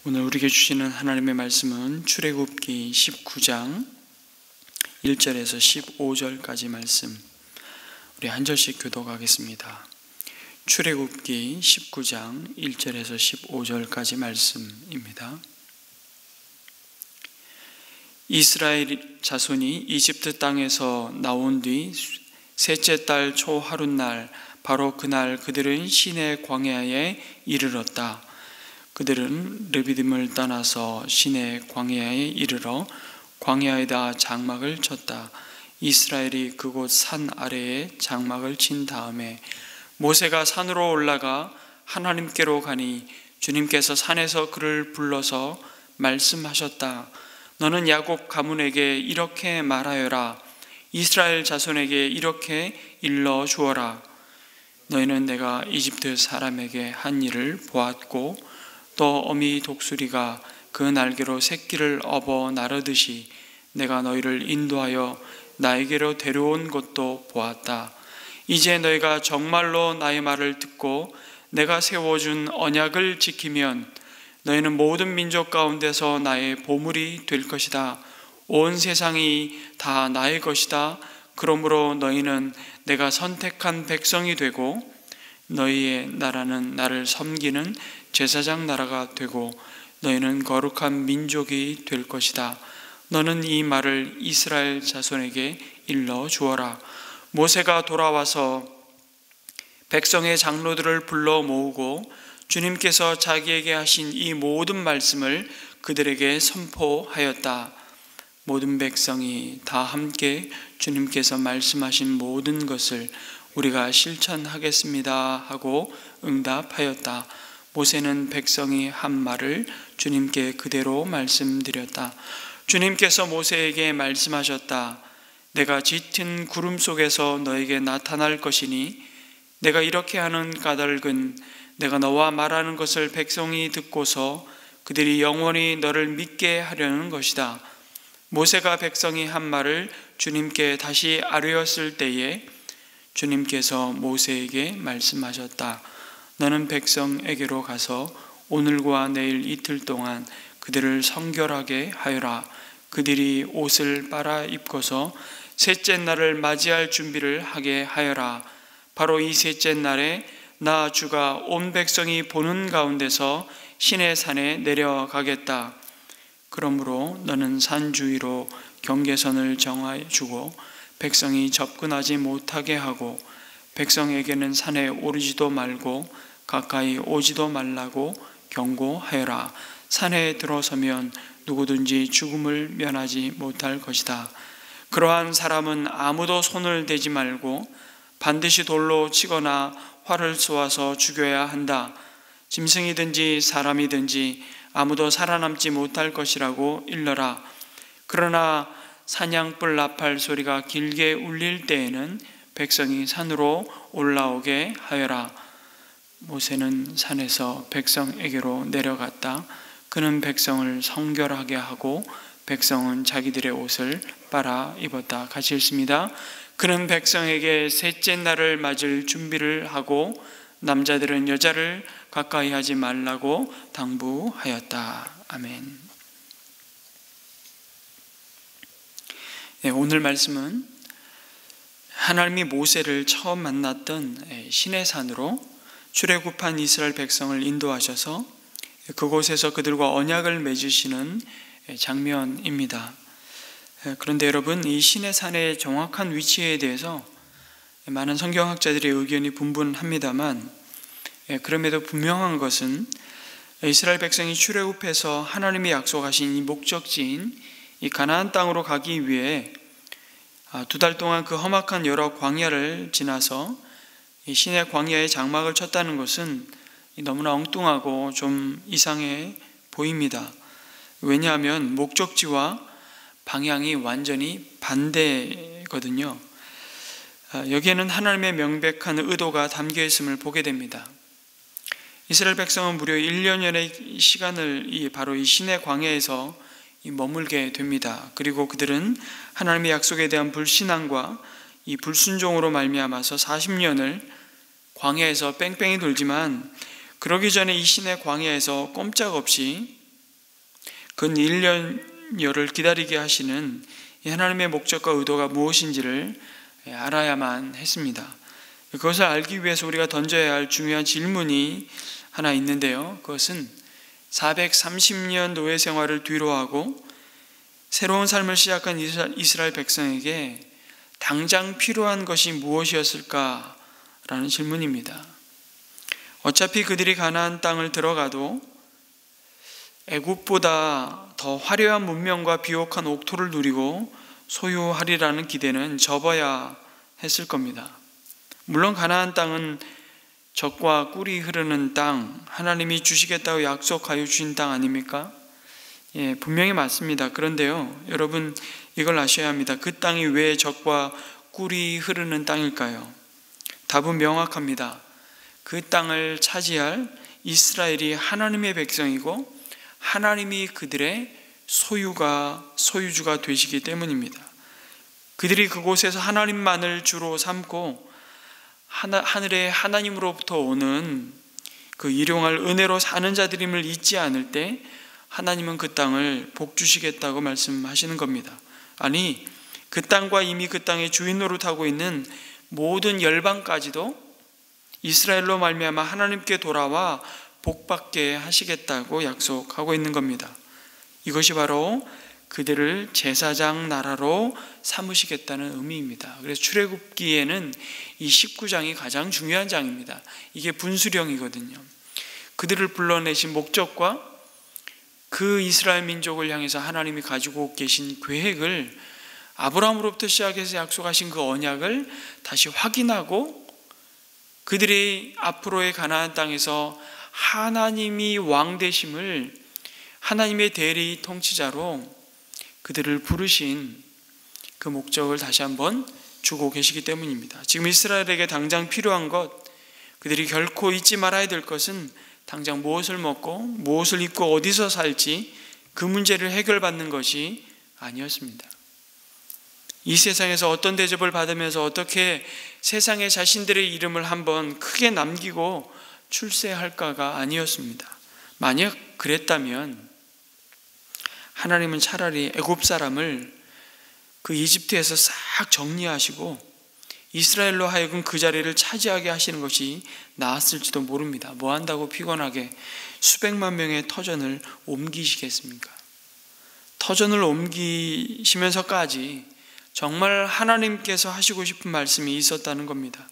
오늘 우리에게 주시는 하나님의 말씀은 출애굽기 19장 1절에서 15절까지 말씀, 우리 한 절씩 교독하겠습니다. 출애굽기 19장 1절에서 15절까지 말씀입니다. 이스라엘 자손이 이집트 땅에서 나온 뒤 셋째 달 초하룻날, 바로 그날 그들은 시내 광야에 이르렀다. 그들은 르비딤을 떠나서 시내 광야에 이르러 광야에다 장막을 쳤다. 이스라엘이 그곳 산 아래에 장막을 친 다음에 모세가 산으로 올라가 하나님께로 가니 주님께서 산에서 그를 불러서 말씀하셨다. 너는 야곱 가문에게 이렇게 말하여라. 이스라엘 자손에게 이렇게 일러 주어라. 너희는 내가 이집트 사람에게 한 일을 보았고 또 어미 독수리가 그 날개로 새끼를 업어 나르듯이 내가 너희를 인도하여 나에게로 데려온 것도 보았다. 이제 너희가 정말로 나의 말을 듣고 내가 세워준 언약을 지키면 너희는 모든 민족 가운데서 나의 보물이 될 것이다. 온 세상이 다 나의 것이다. 그러므로 너희는 내가 선택한 백성이 되고 너희의 나라는 나를 섬기는 제사장 나라가 되고 너희는 거룩한 민족이 될 것이다. 너는 이 말을 이스라엘 자손에게 일러 주어라. 모세가 돌아와서 백성의 장로들을 불러 모으고 주님께서 자기에게 하신 이 모든 말씀을 그들에게 선포하였다. 모든 백성이 다 함께 주님께서 말씀하신 모든 것을 우리가 실천하겠습니다 하고 응답하였다. 모세는 백성이 한 말을 주님께 그대로 말씀드렸다. 주님께서 모세에게 말씀하셨다. 내가 짙은 구름 속에서 너에게 나타날 것이니 내가 이렇게 하는 까닭은 내가 너와 말하는 것을 백성이 듣고서 그들이 영원히 너를 믿게 하려는 것이다. 모세가 백성이 한 말을 주님께 다시 아뢰었을 때에 주님께서 모세에게 말씀하셨다. 너는 백성에게로 가서 오늘과 내일 이틀 동안 그들을 성결하게 하여라. 그들이 옷을 빨아 입고서 셋째 날을 맞이할 준비를 하게 하여라. 바로 이 셋째 날에 나 주가 온 백성이 보는 가운데서 시내 산에 내려가겠다. 그러므로 너는 산 주위로 경계선을 정하여 주고 백성이 접근하지 못하게 하고 백성에게는 산에 오르지도 말고 가까이 오지도 말라고 경고하여라. 산에 들어서면 누구든지 죽음을 면하지 못할 것이다. 그러한 사람은 아무도 손을 대지 말고 반드시 돌로 치거나 활을 쏘아서 죽여야 한다. 짐승이든지 사람이든지 아무도 살아남지 못할 것이라고 일러라. 그러나 사냥불 나팔 소리가 길게 울릴 때에는 백성이 산으로 올라오게 하여라. 모세는 산에서 백성에게로 내려갔다. 그는 백성을 성결하게 하고 백성은 자기들의 옷을 빨아 입었다. 같이 읽습니다. 그는 백성에게 셋째 날을 맞을 준비를 하고 남자들은 여자를 가까이 하지 말라고 당부하였다. 아멘. 네, 오늘 말씀은 하나님이 모세를 처음 만났던 시내산으로 출애굽한 이스라엘 백성을 인도하셔서 그곳에서 그들과 언약을 맺으시는 장면입니다. 그런데 여러분, 이 시내산의 정확한 위치에 대해서 많은 성경학자들의 의견이 분분합니다만 그럼에도 분명한 것은 이스라엘 백성이 출애굽해서 하나님이 약속하신 이 목적지인 이 가나안 땅으로 가기 위해 2달 동안 그 험악한 여러 광야를 지나서 이 시내 광야에 장막을 쳤다는 것은 너무나 엉뚱하고 좀 이상해 보입니다. 왜냐하면 목적지와 방향이 완전히 반대거든요. 여기에는 하나님의 명백한 의도가 담겨 있음을 보게 됩니다. 이스라엘 백성은 무려 1년여의 시간을 바로 이 시내 광야에서 머물게 됩니다. 그리고 그들은 하나님의 약속에 대한 불신앙과 이 불순종으로 말미암아서 40년을 광야에서 뺑뺑이 돌지만 그러기 전에 이 시내 광야에서 꼼짝없이 근 1년여를 기다리게 하시는 이 하나님의 목적과 의도가 무엇인지를 알아야만 했습니다. 그것을 알기 위해서 우리가 던져야 할 중요한 질문이 하나 있는데요. 그것은 430년 노예 생활을 뒤로하고 새로운 삶을 시작한 이스라엘 백성에게 당장 필요한 것이 무엇이었을까라는 질문입니다. 어차피 그들이 가나안 땅을 들어가도 애굽보다 더 화려한 문명과 비옥한 옥토를 누리고 소유하리라는 기대는 접어야 했을 겁니다. 물론 가나안 땅은 젖과 꿀이 흐르는 땅, 하나님이 주시겠다고 약속하여 주신 땅 아닙니까? 분명히 맞습니다. 그런데요, 여러분 이걸 아셔야 합니다. 그 땅이 왜 젖과 꿀이 흐르는 땅일까요? 답은 명확합니다. 그 땅을 차지할 이스라엘이 하나님의 백성이고 하나님이 그들의 소유주가 되시기 때문입니다. 그들이 그곳에서 하나님만을 주로 삼고 하늘의 하나님으로부터 오는 그 일용할 은혜로 사는 자들임을 잊지 않을 때 하나님은 그 땅을 복 주시겠다고 말씀하시는 겁니다. 아니, 그 땅과 이미 그 땅의 주인 노릇하고 있는 모든 열방까지도 이스라엘로 말미암아 하나님께 돌아와 복받게 하시겠다고 약속하고 있는 겁니다. 이것이 바로 그들을 제사장 나라로 삼으시겠다는 의미입니다. 그래서 출애굽기에는 이 19장이 가장 중요한 장입니다. 이게 분수령이거든요. 그들을 불러내신 목적과 그 이스라엘 민족을 향해서 하나님이 가지고 계신 계획을, 아브라함으로부터 시작해서 약속하신 그 언약을 다시 확인하고 그들이 앞으로의 가나안 땅에서 하나님이 왕 되심을, 하나님의 대리 통치자로 그들을 부르신 그 목적을 다시 한번 주고 계시기 때문입니다. 지금 이스라엘에게 당장 필요한 것, 그들이 결코 잊지 말아야 될 것은 당장 무엇을 먹고 무엇을 입고 어디서 살지, 그 문제를 해결받는 것이 아니었습니다. 이 세상에서 어떤 대접을 받으면서 어떻게 세상에 자신들의 이름을 한번 크게 남기고 출세할까가 아니었습니다. 만약 그랬다면 하나님은 차라리 애굽 사람을 그 이집트에서 싹 정리하시고 이스라엘로 하여금 그 자리를 차지하게 하시는 것이 나았을지도 모릅니다. 뭐 한다고 피곤하게 수백만 명의 터전을 옮기시겠습니까? 터전을 옮기시면서까지 정말 하나님께서 하시고 싶은 말씀이 있었다는 겁니다.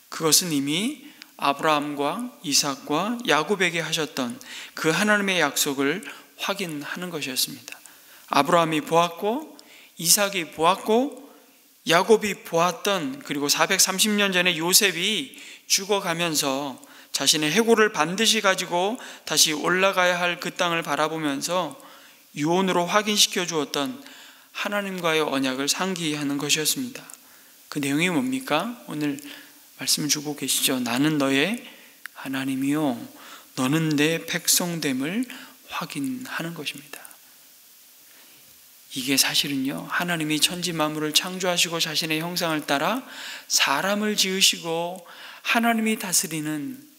그것은 이미 아브라함과 이삭과 야곱에게 하셨던 그 하나님의 약속을 확인하는 것이었습니다. 아브라함이 보았고 이삭이 보았고 야곱이 보았던, 그리고 430년 전에 요셉이 죽어가면서 자신의 해골을 반드시 가지고 다시 올라가야 할 그 땅을 바라보면서 유언으로 확인시켜 주었던 하나님과의 언약을 상기하는 것이었습니다. 그 내용이 뭡니까? 오늘 말씀 주고 계시죠. 나는 너의 하나님이요 너는 내 백성됨을 확인하는 것입니다. 이게 사실은요, 하나님이 천지 만물을 창조하시고 자신의 형상을 따라 사람을 지으시고 하나님이 다스리는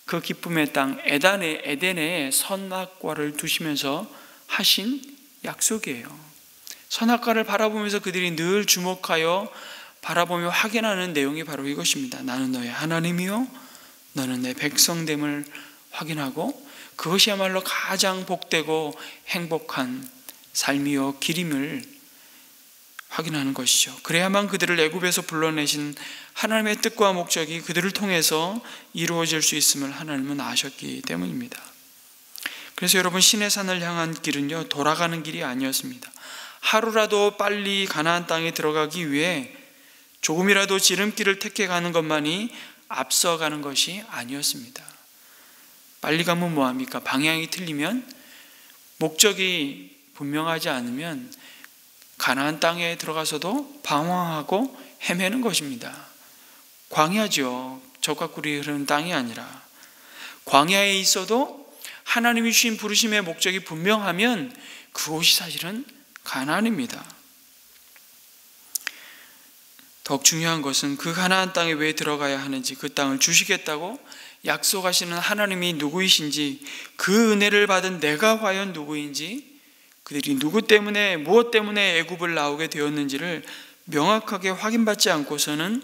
그 기쁨의 땅 에덴에 선악과를 두시면서 하신 약속이에요. 선악과를 바라보면서 그들이 늘 주목하여 바라보며 확인하는 내용이 바로 이것입니다. 나는 너의 하나님이요 너는 내 백성됨을 확인하고 그것이야말로 가장 복되고 행복한 삶이요 길임을 확인하는 것이죠. 그래야만 그들을 애굽에서 불러내신 하나님의 뜻과 목적이 그들을 통해서 이루어질 수 있음을 하나님은 아셨기 때문입니다. 그래서 여러분, 신의 산을 향한 길은요 돌아가는 길이 아니었습니다. 하루라도 빨리 가나안 땅에 들어가기 위해 조금이라도 지름길을 택해가는 것만이 앞서가는 것이 아니었습니다. 빨리 가면 뭐합니까? 방향이 틀리면, 목적이 분명하지 않으면 가나안 땅에 들어가서도 방황하고 헤매는 것입니다. 광야죠. 젖과 꿀이 흐르는 땅이 아니라. 광야에 있어도 하나님이 주신 부르심의 목적이 분명하면 그곳이 사실은 가나안입니다. 더욱 중요한 것은 그 가나안 땅에 왜 들어가야 하는지, 그 땅을 주시겠다고 약속하시는 하나님이 누구이신지, 그 은혜를 받은 내가 과연 누구인지 그들이 누구 때문에, 무엇 때문에 애굽을 나오게 되었는지를 명확하게 확인받지 않고서는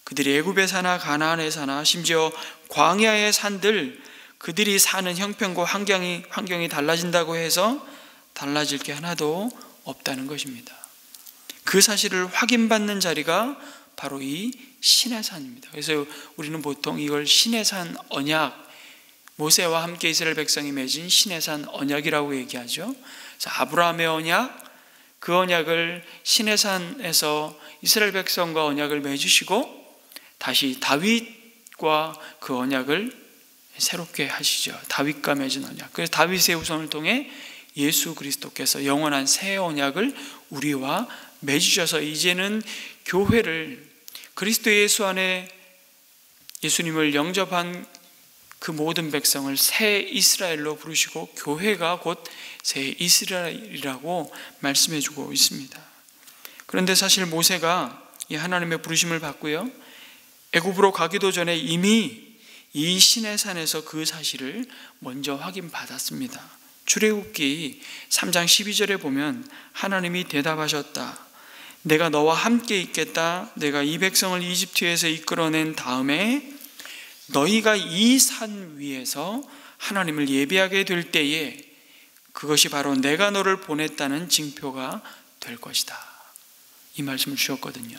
그들이 애굽에 사나 가나안에 사나 심지어 광야의 산들, 그들이 사는 형편과 환경이 달라진다고 해서 달라질 게 하나도 없다는 것입니다. 그 사실을 확인받는 자리가 바로 이 시내산입니다. 그래서 우리는 보통 이걸 시내산 언약, 모세와 함께 이스라엘 백성이 맺은 시내산 언약이라고 얘기하죠. 그래서 아브라함의 언약, 그 언약을 시내산에서 이스라엘 백성과 언약을 맺으시고 다시 다윗과 그 언약을 새롭게 하시죠. 다윗과 맺은 언약. 그래서 다윗의 후손을 통해 예수 그리스도께서 영원한 새 언약을 우리와 맺으셔서 이제는 교회를, 그리스도 예수 안에 예수님을 영접한 그 모든 백성을 새 이스라엘로 부르시고 교회가 곧 새 이스라엘이라고 말씀해 주고 있습니다. 그런데 사실 모세가 이 하나님의 부르심을 받고요, 애굽으로 가기도 전에 이미 이 시내산에서 그 사실을 먼저 확인받았습니다. 출애굽기 3장 12절에 보면 하나님이 대답하셨다. 내가 너와 함께 있겠다. 내가 이 백성을 이집트에서 이끌어낸 다음에 너희가 이 산 위에서 하나님을 예배하게 될 때에 그것이 바로 내가 너를 보냈다는 징표가 될 것이다. 이 말씀을 주셨거든요.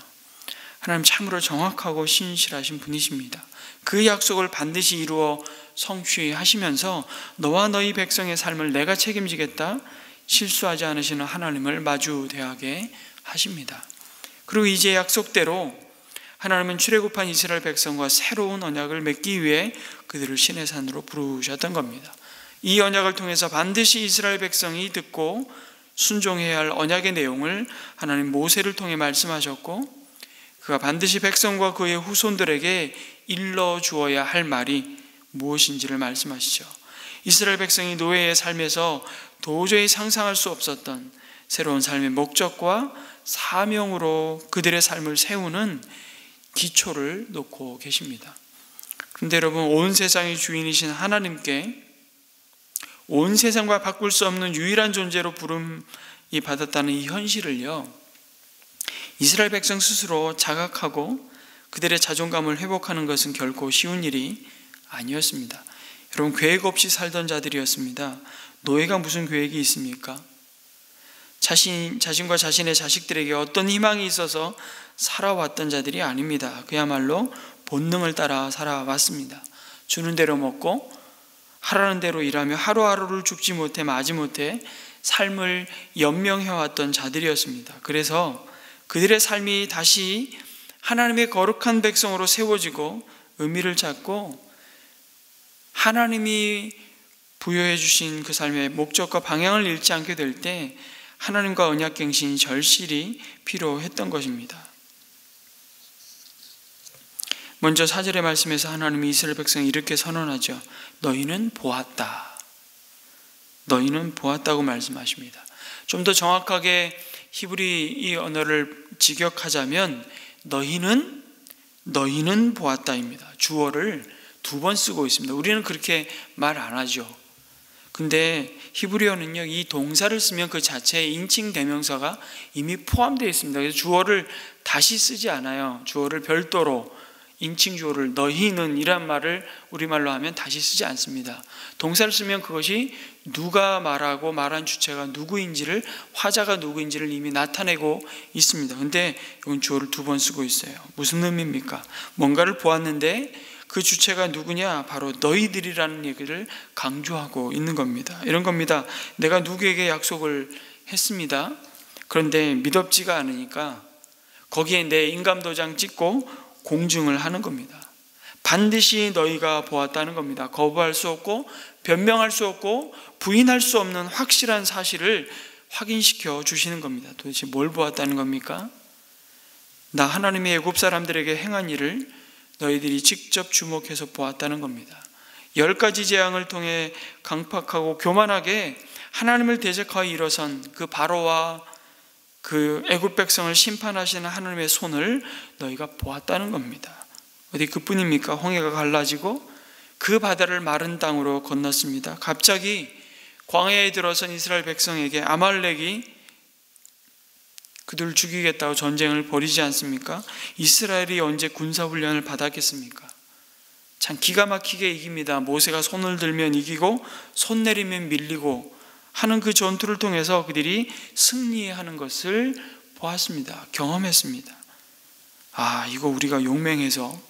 하나님 참으로 정확하고 신실하신 분이십니다. 그 약속을 반드시 이루어 성취하시면서 너와 너희 백성의 삶을 내가 책임지겠다, 실수하지 않으시는 하나님을 마주대하게 하십니다. 그리고 이제 약속대로 하나님은 출애굽한 이스라엘 백성과 새로운 언약을 맺기 위해 그들을 시내산으로 부르셨던 겁니다. 이 언약을 통해서 반드시 이스라엘 백성이 듣고 순종해야 할 언약의 내용을 하나님 모세를 통해 말씀하셨고, 그가 반드시 백성과 그의 후손들에게 일러주어야 할 말이 무엇인지를 말씀하시죠. 이스라엘 백성이 노예의 삶에서 도저히 상상할 수 없었던 새로운 삶의 목적과 사명으로 그들의 삶을 세우는 기초를 놓고 계십니다. 그런데 여러분, 온 세상의 주인이신 하나님께 온 세상과 바꿀 수 없는 유일한 존재로 부름이 받았다는 이 현실을요, 이스라엘 백성 스스로 자각하고 그들의 자존감을 회복하는 것은 결코 쉬운 일이 아니었습니다. 여러분, 계획 없이 살던 자들이었습니다. 노예가 무슨 계획이 있습니까? 자신과 자신의 자식들에게 어떤 희망이 있어서 살아왔던 자들이 아닙니다. 그야말로 본능을 따라 살아왔습니다. 주는 대로 먹고 하라는 대로 일하며 하루하루를 죽지 못해 마지 못해 삶을 연명해왔던 자들이었습니다. 그래서 그들의 삶이 다시 하나님의 거룩한 백성으로 세워지고 의미를 찾고 하나님이 부여해 주신 그 삶의 목적과 방향을 잃지 않게 될 때 하나님과 언약갱신이 절실히 필요했던 것입니다. 먼저 4절의 말씀에서 하나님이 이스라엘 백성이 이렇게 선언하죠. 너희는 보았다. 너희는 보았다고 말씀하십니다. 좀 더 정확하게 히브리 이 언어를 직역하자면 너희는 보았다입니다. 주어를 2번 쓰고 있습니다. 우리는 그렇게 말 안 하죠. 근데 히브리어는요, 이 동사를 쓰면 그 자체에 인칭 대명사가 이미 포함되어 있습니다. 그래서 주어를 다시 쓰지 않아요. 주어를 별도로, 인칭 주어를 너희는 이란 말을 우리말로 하면 다시 쓰지 않습니다. 동사를 쓰면 그것이 누가 말하고 말한 주체가 누구인지를, 화자가 누구인지를 이미 나타내고 있습니다. 근데 이건 주어를 2번 쓰고 있어요. 무슨 의미입니까? 뭔가를 보았는데 그 주체가 누구냐? 바로 너희들이라는 얘기를 강조하고 있는 겁니다. 이런 겁니다. 내가 누구에게 약속을 했습니다. 그런데 믿업지가 않으니까 거기에 내 인감도장 찍고 공증을 하는 겁니다. 반드시 너희가 보았다는 겁니다. 거부할 수 없고 변명할 수 없고 부인할 수 없는 확실한 사실을 확인시켜 주시는 겁니다. 도대체 뭘 보았다는 겁니까? 나 하나님의 애굽 사람들에게 행한 일을 너희들이 직접 주목해서 보았다는 겁니다. 10가지 재앙을 통해 강팍하고 교만하게 하나님을 대적하여 일어선 그 바로와 그 애굽 백성을 심판하시는 하나님의 손을 너희가 보았다는 겁니다. 어디 그뿐입니까? 홍해가 갈라지고 그 바다를 마른 땅으로 건넜습니다. 갑자기 광야에 들어선 이스라엘 백성에게 아말렉이 그들을 죽이겠다고 전쟁을 벌이지 않습니까? 이스라엘이 언제 군사훈련을 받았겠습니까? 참 기가 막히게 이깁니다. 모세가 손을 들면 이기고 손 내리면 밀리고 하는 그 전투를 통해서 그들이 승리하는 것을 보았습니다. 경험했습니다. 이거 우리가 용맹해서,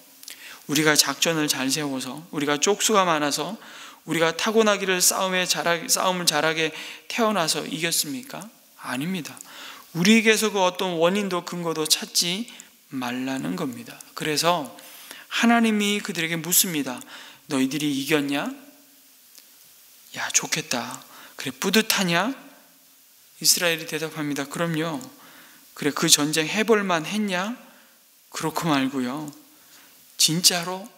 우리가 작전을 잘 세워서, 우리가 쪽수가 많아서, 우리가 타고나기를 싸움을 잘하게 태어나서 이겼습니까? 아닙니다. 우리에게서 그 어떤 원인도 근거도 찾지 말라는 겁니다. 그래서 하나님이 그들에게 묻습니다. 너희들이 이겼냐? 야, 좋겠다. 그래, 뿌듯하냐? 이스라엘이 대답합니다. 그럼요. 그래, 그 전쟁 해볼만 했냐? 그렇고 말고요. 진짜로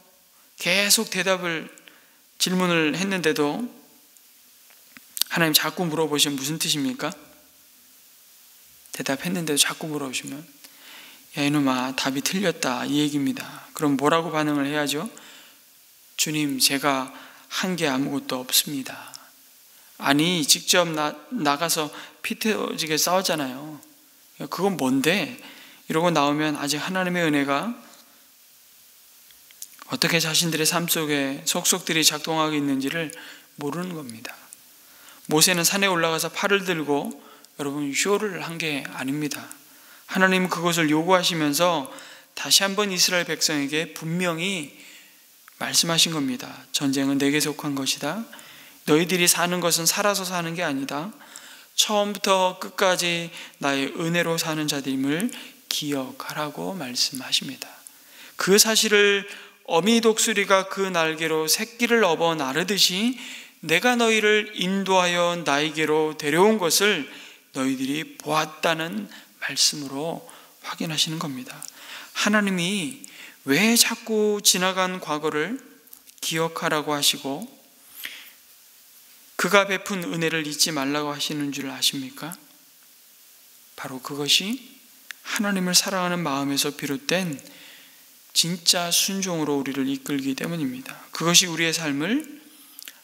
계속 질문을 했는데도 하나님 자꾸 물어보시면 무슨 뜻입니까? 대답했는데도 자꾸 물어보시면 야, 이놈아, 답이 틀렸다, 이 얘기입니다. 그럼 뭐라고 반응을 해야죠? 주님, 제가 한 게 아무것도 없습니다. 아니, 직접 나가서 피 터지게 싸웠잖아요. 그건 뭔데? 이러고 나오면 아직 하나님의 은혜가 어떻게 자신들의 삶 속에 속속들이 작동하고 있는지를 모르는 겁니다. 모세는 산에 올라가서 팔을 들고 여러분 쇼를 한 게 아닙니다. 하나님은 그것을 요구하시면서 다시 한번 이스라엘 백성에게 분명히 말씀하신 겁니다. 전쟁은 내게 속한 것이다. 너희들이 사는 것은 살아서 사는 게 아니다. 처음부터 끝까지 나의 은혜로 사는 자들임을 기억하라고 말씀하십니다. 그 사실을 어미 독수리가 그 날개로 새끼를 업어 나르듯이 내가 너희를 인도하여 나에게로 데려온 것을 너희들이 보았다는 말씀으로 확인하시는 겁니다. 하나님이 왜 자꾸 지나간 과거를 기억하라고 하시고 그가 베푼 은혜를 잊지 말라고 하시는 줄 아십니까? 바로 그것이 하나님을 사랑하는 마음에서 비롯된 진짜 순종으로 우리를 이끌기 때문입니다. 그것이 우리의 삶을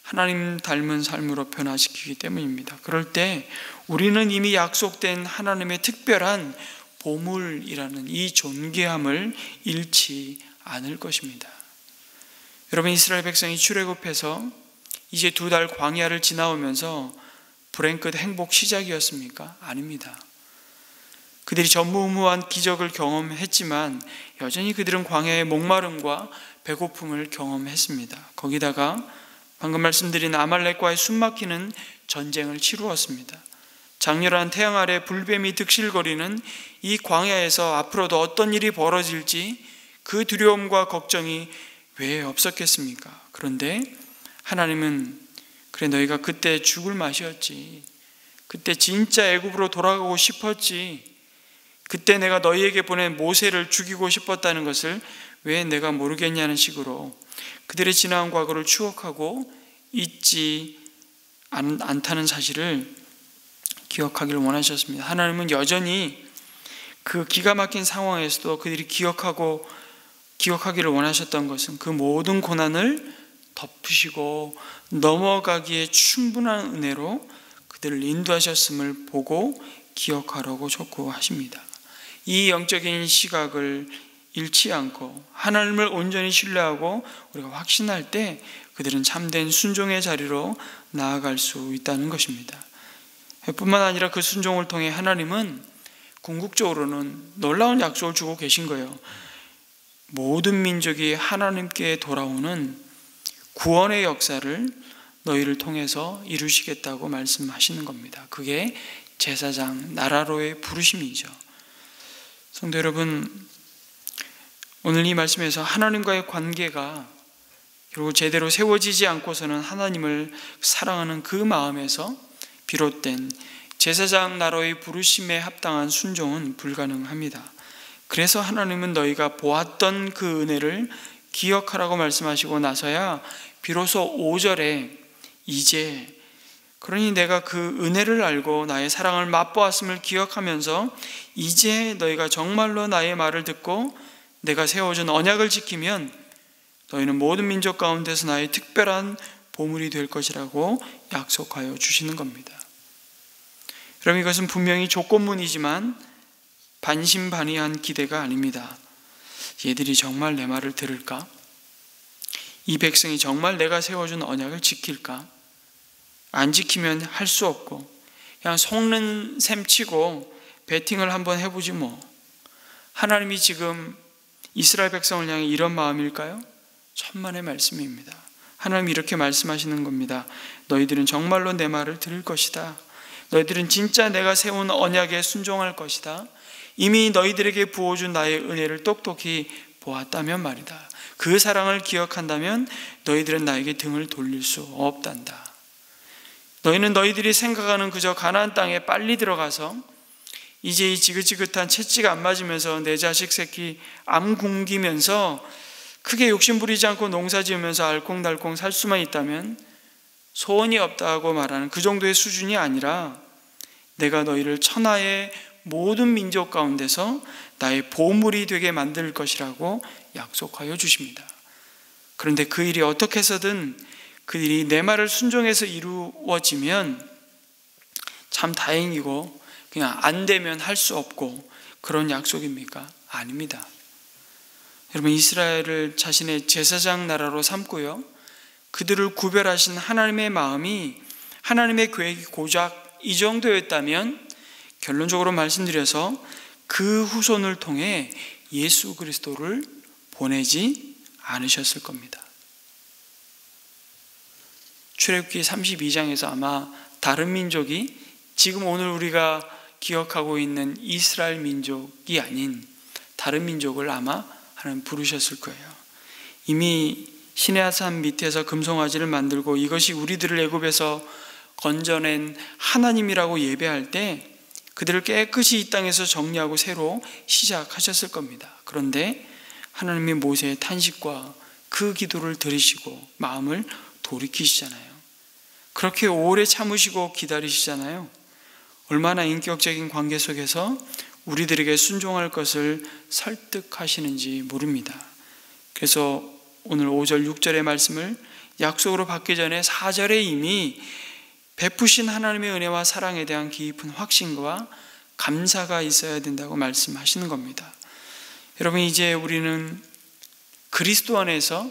하나님 닮은 삶으로 변화시키기 때문입니다. 그럴 때 우리는 이미 약속된 하나님의 특별한 보물이라는 이 존귀함을 잃지 않을 것입니다. 여러분, 이스라엘 백성이 출애굽해서 이제 2달 광야를 지나오면서 불행 끝 행복 시작이었습니까? 아닙니다. 그들이 전무후무한 기적을 경험했지만 여전히 그들은 광야의 목마름과 배고픔을 경험했습니다. 거기다가 방금 말씀드린 아말렉과의 숨막히는 전쟁을 치루었습니다. 장렬한 태양 아래 불뱀이 득실거리는 이 광야에서 앞으로도 어떤 일이 벌어질지 그 두려움과 걱정이 왜 없었겠습니까? 그런데 하나님은 그래, 너희가 그때 죽을 맛이었지. 그때 진짜 애굽으로 돌아가고 싶었지. 그때 내가 너희에게 보낸 모세를 죽이고 싶었다는 것을 왜 내가 모르겠냐는 식으로 그들의 지나간 과거를 추억하고 잊지 않다는 사실을 기억하기를 원하셨습니다. 하나님은 여전히 그 기가 막힌 상황에서도 그들이 기억하기를 원하셨던 것은 그 모든 고난을 덮으시고 넘어가기에 충분한 은혜로 그들을 인도하셨음을 보고 기억하라고 촉구하십니다. 이 영적인 시각을 잃지 않고 하나님을 온전히 신뢰하고 우리가 확신할 때 그들은 참된 순종의 자리로 나아갈 수 있다는 것입니다. 뿐만 아니라 그 순종을 통해 하나님은 궁극적으로는 놀라운 약속을 주고 계신 거예요. 모든 민족이 하나님께 돌아오는 구원의 역사를 너희를 통해서 이루시겠다고 말씀하시는 겁니다. 그게 제사장 나라로의 부르심이죠. 성도 여러분, 오늘 이 말씀에서 하나님과의 관계가 결국 제대로 세워지지 않고서는 하나님을 사랑하는 그 마음에서 비롯된 제사장 나라의 부르심에 합당한 순종은 불가능합니다. 그래서 하나님은 너희가 보았던 그 은혜를 기억하라고 말씀하시고 나서야 비로소 5절에 이제 그러니 내가 그 은혜를 알고 나의 사랑을 맛보았음을 기억하면서 이제 너희가 정말로 나의 말을 듣고 내가 세워준 언약을 지키면 너희는 모든 민족 가운데서 나의 특별한 보물이 될 것이라고 약속하여 주시는 겁니다. 여러분, 이것은 분명히 조건문이지만 반신반의한 기대가 아닙니다. 얘들이 정말 내 말을 들을까? 이 백성이 정말 내가 세워준 언약을 지킬까? 안 지키면 할 수 없고 그냥 속는 셈 치고 배팅을 한번 해보지 뭐. 하나님이 지금 이스라엘 백성을 향해 이런 마음일까요? 천만의 말씀입니다. 하나님이 이렇게 말씀하시는 겁니다. 너희들은 정말로 내 말을 들을 것이다. 너희들은 진짜 내가 세운 언약에 순종할 것이다. 이미 너희들에게 부어준 나의 은혜를 똑똑히 보았다면 말이다. 그 사랑을 기억한다면 너희들은 나에게 등을 돌릴 수 없단다. 너희는 너희들이 생각하는 그저 가나안 땅에 빨리 들어가서 이제 이 지긋지긋한 채찍 안 맞으면서 내 자식 새끼 암 굶기면서 크게 욕심 부리지 않고 농사 지으면서 알콩달콩 살 수만 있다면 소원이 없다고 말하는 그 정도의 수준이 아니라 내가 너희를 천하의 모든 민족 가운데서 나의 보물이 되게 만들 것이라고 약속하여 주십니다. 그런데 그 일이 어떻게 해서든 그 일이 내 말을 순종해서 이루어지면 참 다행이고 그냥 안 되면 할 수 없고 그런 약속입니까? 아닙니다. 여러분, 이스라엘을 자신의 제사장 나라로 삼고요, 그들을 구별하신 하나님의 마음이, 하나님의 계획이 고작 이 정도였다면 결론적으로 말씀드려서 그 후손을 통해 예수 그리스도를 보내지 않으셨을 겁니다. 출애굽기 32장에서 아마 다른 민족이 지금 오늘 우리가 기억하고 있는 이스라엘 민족이 아닌 다른 민족을 아마 하나님 부르셨을 거예요. 이미 시내산 밑에서 금송아지를 만들고 이것이 우리들을 애굽에서 건져낸 하나님이라고 예배할 때 그들을 깨끗이 이 땅에서 정리하고 새로 시작하셨을 겁니다. 그런데 하나님이 모세의 탄식과 그 기도를 들으시고 마음을 돌이키시잖아요. 그렇게 오래 참으시고 기다리시잖아요. 얼마나 인격적인 관계 속에서 우리들에게 순종할 것을 설득하시는지 모릅니다. 그래서 오늘 5절 6절의 말씀을 약속으로 받기 전에 4절에 이미 베푸신 하나님의 은혜와 사랑에 대한 깊은 확신과 감사가 있어야 된다고 말씀하시는 겁니다. 여러분, 이제 우리는 그리스도 안에서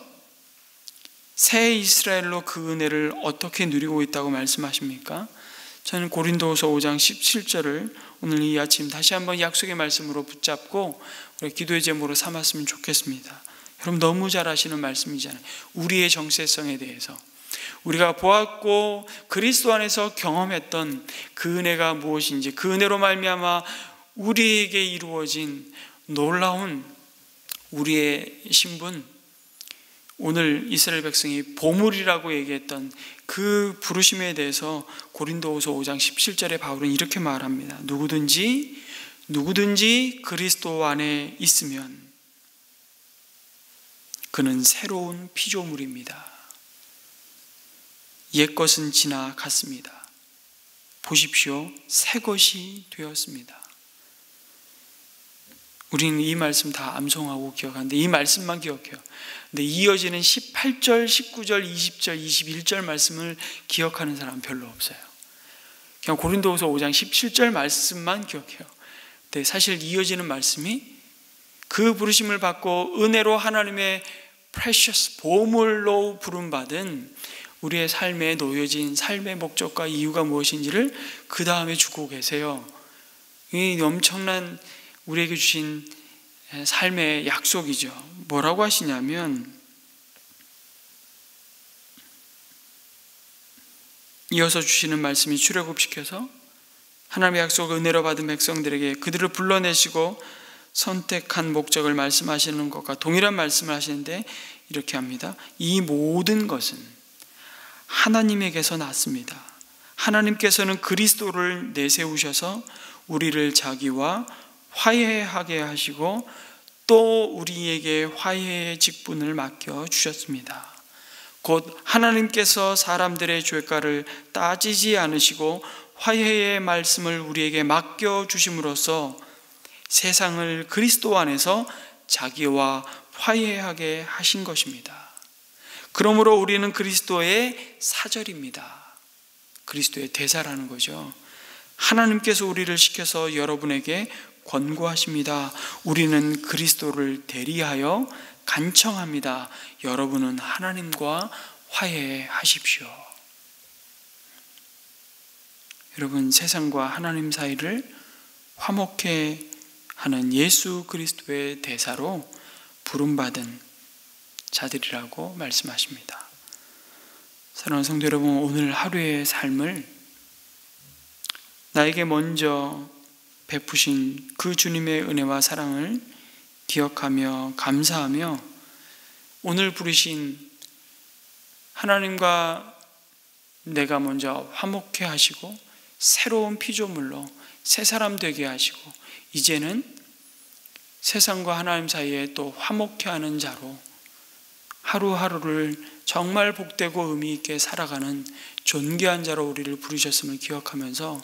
새 이스라엘로 그 은혜를 어떻게 누리고 있다고 말씀하십니까? 저는 고린도후서 5장 17절을 오늘 이 아침 다시 한번 약속의 말씀으로 붙잡고 우리 기도의 제목으로 삼았으면 좋겠습니다. 여러분, 너무 잘 아시는 말씀이잖아요. 우리의 정체성에 대해서 우리가 보았고 그리스도 안에서 경험했던 그 은혜가 무엇인지, 그 은혜로 말미암아 우리에게 이루어진 놀라운 우리의 신분, 오늘 이스라엘 백성이 보물이라고 얘기했던 그 부르심에 대해서 고린도후서 5장 17절에 바울은 이렇게 말합니다. 누구든지 그리스도 안에 있으면 그는 새로운 피조물입니다. 옛것은 지나갔습니다. 보십시오, 새 것이 되었습니다. 우리는 이 말씀 다 암송하고 기억하는데 이 말씀만 기억해요. 근데 이어지는 18절, 19절, 20절, 21절 말씀을 기억하는 사람은 별로 없어요. 그냥 고린도후서 5장 17절 말씀만 기억해요. 근데 사실 이어지는 말씀이 그 부르심을 받고 은혜로 하나님의 precious 보물로 부름받은 우리의 삶에 놓여진 삶의 목적과 이유가 무엇인지를 그 다음에 주고 계세요. 이 엄청난 우리에게 주신 삶의 약속이죠. 뭐라고 하시냐면 이어서 주시는 말씀이 출애굽시켜서 하나님의 약속 은혜로 받은 백성들에게 그들을 불러내시고 선택한 목적을 말씀하시는 것과 동일한 말씀을 하시는데 이렇게 합니다. 이 모든 것은 하나님에게서 났습니다. 하나님께서는 그리스도를 내세우셔서 우리를 자기와 화해하게 하시고 또 우리에게 화해의 직분을 맡겨주셨습니다. 곧 하나님께서 사람들의 죄가를 따지지 않으시고 화해의 말씀을 우리에게 맡겨주심으로써 세상을 그리스도 안에서 자기와 화해하게 하신 것입니다. 그러므로 우리는 그리스도의 사절입니다. 그리스도의 대사라는 거죠. 하나님께서 우리를 시켜서 여러분에게 권고하십니다. 우리는 그리스도를 대리하여 간청합니다. 여러분은 하나님과 화해하십시오. 여러분, 세상과 하나님 사이를 화목해 하는 예수 그리스도의 대사로 부름받은 자들이라고 말씀하십니다. 사랑하는 성도 여러분, 오늘 하루의 삶을 나에게 먼저 베푸신 그 주님의 은혜와 사랑을 기억하며 감사하며 오늘 부르신 하나님과 내가 먼저 화목해 하시고 새로운 피조물로 새 사람 되게 하시고 이제는 세상과 하나님 사이에 또 화목해 하는 자로 하루하루를 정말 복되고 의미 있게 살아가는 존귀한 자로 우리를 부르셨음을 기억하면서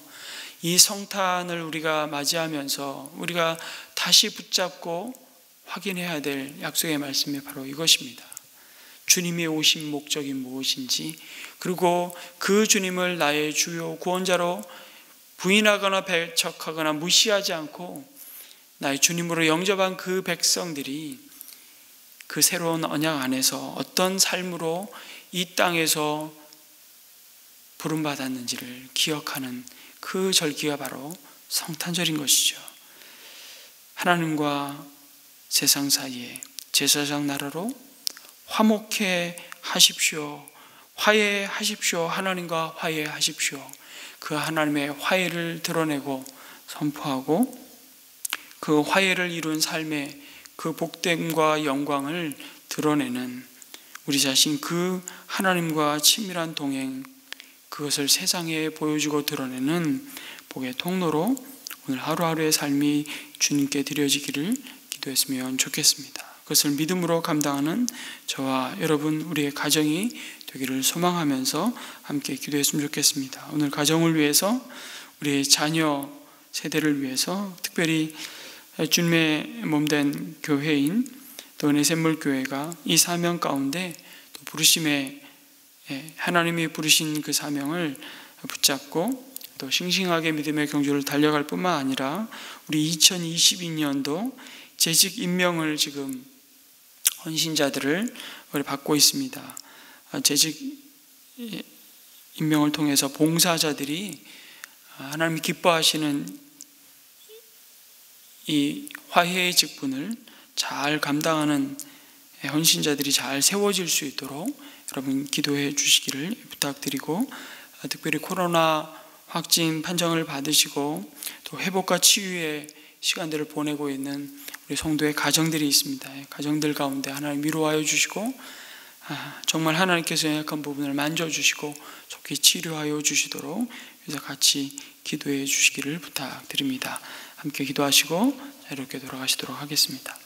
이 성탄을 우리가 맞이하면서 우리가 다시 붙잡고 확인해야 될 약속의 말씀이 바로 이것입니다. 주님이 오신 목적이 무엇인지, 그리고 그 주님을 나의 주요 구원자로 부인하거나 배척하거나 무시하지 않고 나의 주님으로 영접한 그 백성들이 그 새로운 언약 안에서 어떤 삶으로 이 땅에서 부름받았는지를 기억하는 그 절기가 바로 성탄절인 것이죠. 하나님과 세상 사이에 제사장 나라로 화목해 하십시오. 화해하십시오. 하나님과 화해하십시오. 그 하나님의 화해를 드러내고 선포하고 그 화해를 이룬 삶의 그 복됨과 영광을 드러내는 우리 자신 그 하나님과 친밀한 동행, 그것을 세상에 보여주고 드러내는 복의 통로로 오늘 하루하루의 삶이 주님께 드려지기를 기도했으면 좋겠습니다. 그것을 믿음으로 감당하는 저와 여러분, 우리의 가정이 되기를 소망하면서 함께 기도했으면 좋겠습니다. 오늘 가정을 위해서, 우리의 자녀 세대를 위해서, 특별히 주님의 몸된 교회인 또 은혜샘물교회가 이 사명 가운데 또 부르심에 하나님이 부르신 그 사명을 붙잡고 또 싱싱하게 믿음의 경주를 달려갈 뿐만 아니라 우리 2022년도 재직 임명을 지금 헌신자들을 받고 있습니다. 재직 임명을 통해서 봉사자들이 하나님이 기뻐하시는 이 화해의 직분을 잘 감당하는 헌신자들이 잘 세워질 수 있도록 여러분 기도해 주시기를 부탁드리고, 특별히 코로나 확진 판정을 받으시고 또 회복과 치유의 시간들을 보내고 있는 우리 성도의 가정들이 있습니다. 가정들 가운데 하나님 위로하여 주시고 정말 하나님께서 연약한 부분을 만져주시고 좋게 치료하여 주시도록 그래서 같이 기도해 주시기를 부탁드립니다. 함께 기도하시고 자유롭게 돌아가시도록 하겠습니다.